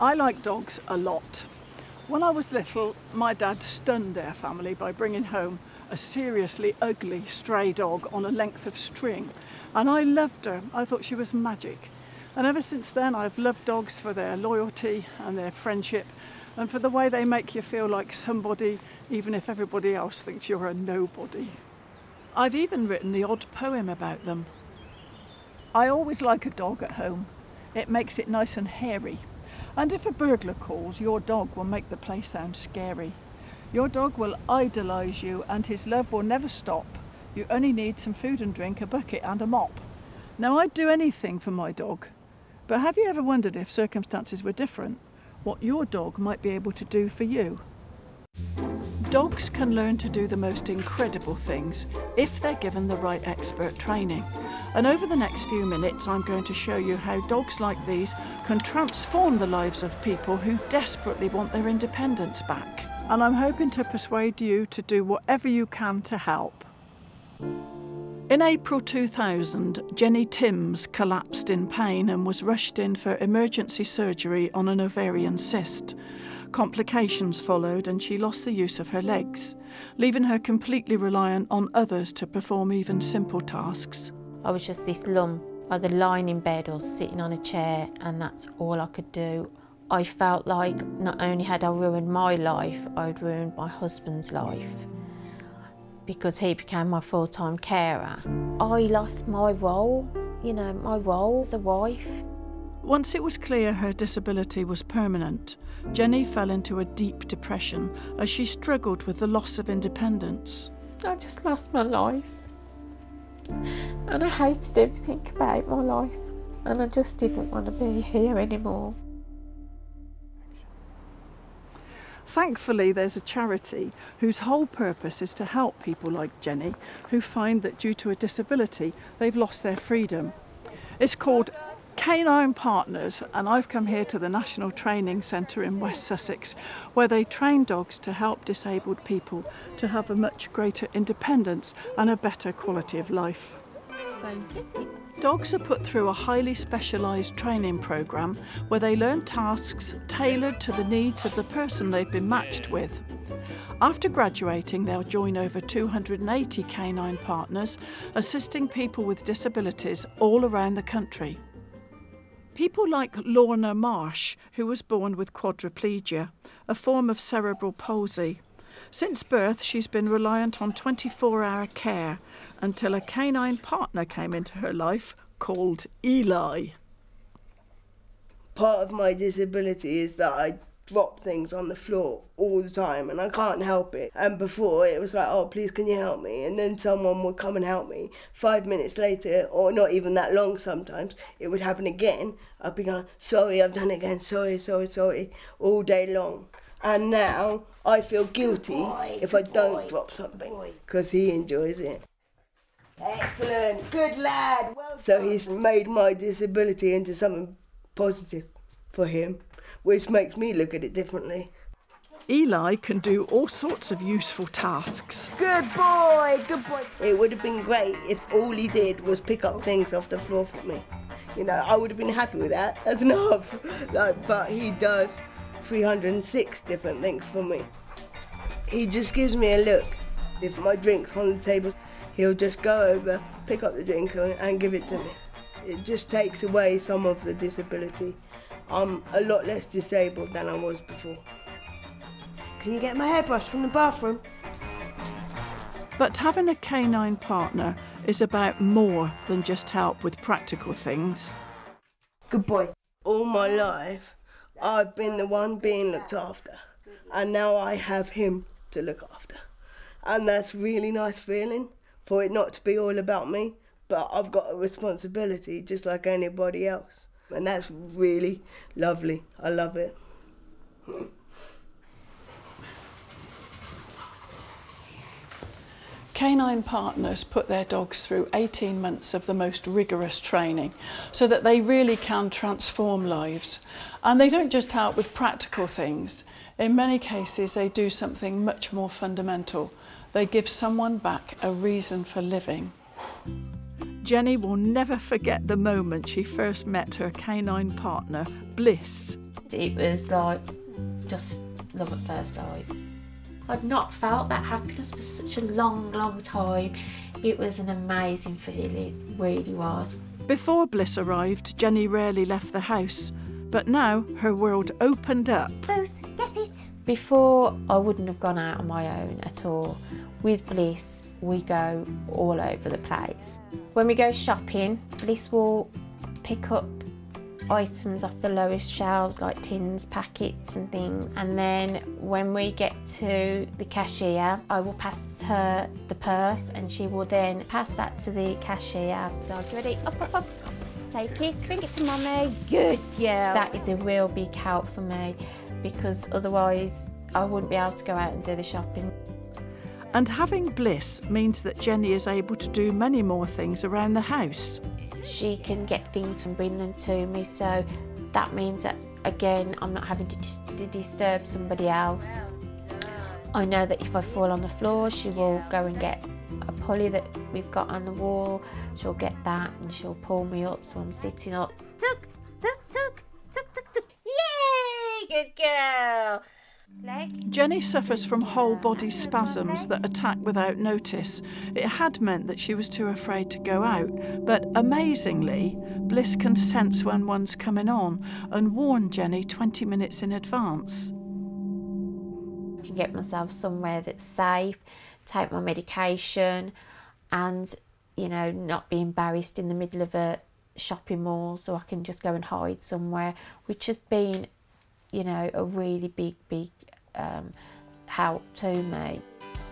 I like dogs a lot. When I was little, my dad stunned our family by bringing home a seriously ugly stray dog on a length of string, and I loved her. I thought she was magic. And ever since then, I've loved dogs for their loyalty and their friendship, and for the way they make you feel like somebody, even if everybody else thinks you're a nobody. I've even written the odd poem about them. I always like a dog at home. It makes it nice and hairy. And if a burglar calls, your dog will make the place sound scary. Your dog will idolise you and his love will never stop. You only need some food and drink, a bucket and a mop. Now, I'd do anything for my dog, but have you ever wondered if circumstances were different, what your dog might be able to do for you? Dogs can learn to do the most incredible things if they're given the right expert training. And over the next few minutes, I'm going to show you how dogs like these can transform the lives of people who desperately want their independence back. And I'm hoping to persuade you to do whatever you can to help. In April 2000, Jenny Timms collapsed in pain and was rushed in for emergency surgery on an ovarian cyst. Complications followed and she lost the use of her legs, leaving her completely reliant on others to perform even simple tasks. I was just this lump, either lying in bed or sitting on a chair, and that's all I could do. I felt like not only had I ruined my life, I'd ruined my husband's life, because he became my full-time carer. I lost my role, my role as a wife. Once it was clear her disability was permanent, Jenny fell into a deep depression as she struggled with the loss of independence. I just lost my life. And I hated everything about my life. And I just didn't want to be here anymore. Thankfully, there's a charity whose whole purpose is to help people like Jenny who find that due to a disability, they've lost their freedom. It's called Canine Partners, and I've come here to the National Training Centre in West Sussex, where they train dogs to help disabled people to have a much greater independence and a better quality of life. Dogs are put through a highly specialised training programme where they learn tasks tailored to the needs of the person they've been matched with. After graduating, they'll join over 280 canine partners, assisting people with disabilities all around the country. People like Lorna, who was born with quadriplegia, a form of cerebral palsy. Since birth, she's been reliant on 24-hour care until a canine partner came into her life called Eli. Part of my disability is that I drop things on the floor all the time and I can't help it. And before it was like, oh, please can you help me? And then someone would come and help me. 5 minutes later, or not even that long sometimes, it would happen again. I'd be going, sorry, I've done it again, sorry, all day long. And now I feel guilty if I don't drop something because he enjoys it. Excellent, good lad. Well done. So he's made my disability into something positive for him, which makes me look at it differently. Eli can do all sorts of useful tasks. Good boy, good boy. It would have been great if all he did was pick up things off the floor for me. I would have been happy with that. That's enough. But he does 306 different things for me. He just gives me a look. If my drink's on the table, he'll just go over, pick up the drink and give it to me. It just takes away some of the disability. I'm a lot less disabled than I was before. Can you get my hairbrush from the bathroom? But having a canine partner is about more than just help with practical things. Good boy. All my life, I've been the one being looked after, and now I have him to look after. And that's a really nice feeling, for it not to be all about me, but I've got a responsibility just like anybody else. And that's really lovely. I love it. Canine partners put their dogs through 18 months of the most rigorous training so that they really can transform lives. And they don't just help with practical things. In many cases, they do something much more fundamental. They give someone back a reason for living. Jenny will never forget the moment she first met her canine partner, Bliss. It was like just love at first sight. I'd not felt that happiness for such a long, long time. It was an amazing feeling, really was. Before Bliss arrived, Jenny rarely left the house, but now her world opened up. Boat, get it! Before, I wouldn't have gone out on my own at all. With Bliss, we go all over the place. When we go shopping, Bliss will pick up items off the lowest shelves like tins, packets and things, and then when we get to the cashier, I will pass her the purse and she will then pass that to the cashier. Dog's ready, up, up, up. Take it, bring it to mummy. Good girl. That is a real big help for me because otherwise I wouldn't be able to go out and do the shopping. And having Bliss means that Jenny is able to do many more things around the house. She can get things and bring them to me, so that means that again I'm not having to disturb somebody else. I know that if I fall on the floor, she will go and get a pulley that we've got on the wall. She'll get that and she'll pull me up so I'm sitting up. Tuk, tuk, tuk, tuk, tuk, tuk. Yay! Good girl. Leg. Jenny suffers from whole body spasms that attack without notice. It had meant that she was too afraid to go out, but amazingly, Bliss can sense when one's coming on and warn Jenny 20 minutes in advance. I can get myself somewhere that's safe, take my medication and, you know, not be embarrassed in the middle of a shopping mall, so I can just go and hide somewhere, which has been, you know, a really big help to me.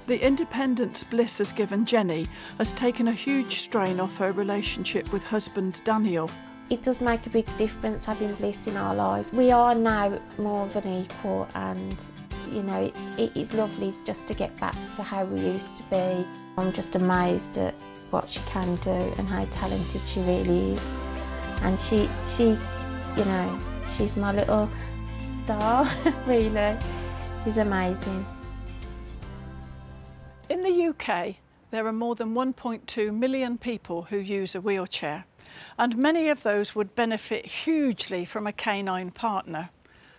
The independence Bliss has given Jenny has taken a huge strain off her relationship with husband Daniel. It does make a big difference having Bliss in our life. We are now more of an equal and, you know, it is lovely just to get back to how we used to be. I'm just amazed at what she can do and how talented she really is. And she you know, she's my little star, really. She's amazing. In the UK, there are more than 1.2 million people who use a wheelchair, and many of those would benefit hugely from a canine partner.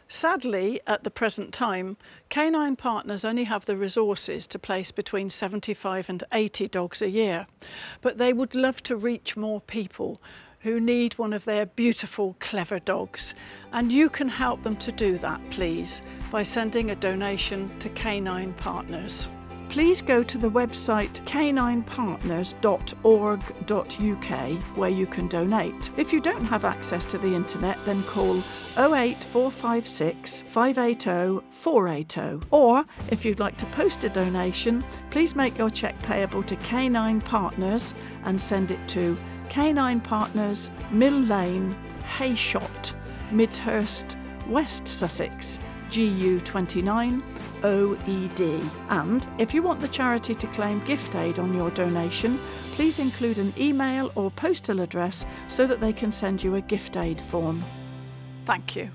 Sadly, at the present time, canine partners only have the resources to place between 75 and 80 dogs a year, but they would love to reach more people who need one of their beautiful, clever dogs. And you can help them to do that, please, by sending a donation to Canine Partners. Please go to the website caninepartners.org.uk where you can donate. If you don't have access to the internet, then call 08456 580 480. Or if you'd like to post a donation, please make your cheque payable to Canine Partners and send it to Canine Partners, Mill Lane, Hayshot, Midhurst, West Sussex, GU29 OED. And if you want the charity to claim gift aid on your donation, please include an email or postal address so that they can send you a gift aid form. Thank you.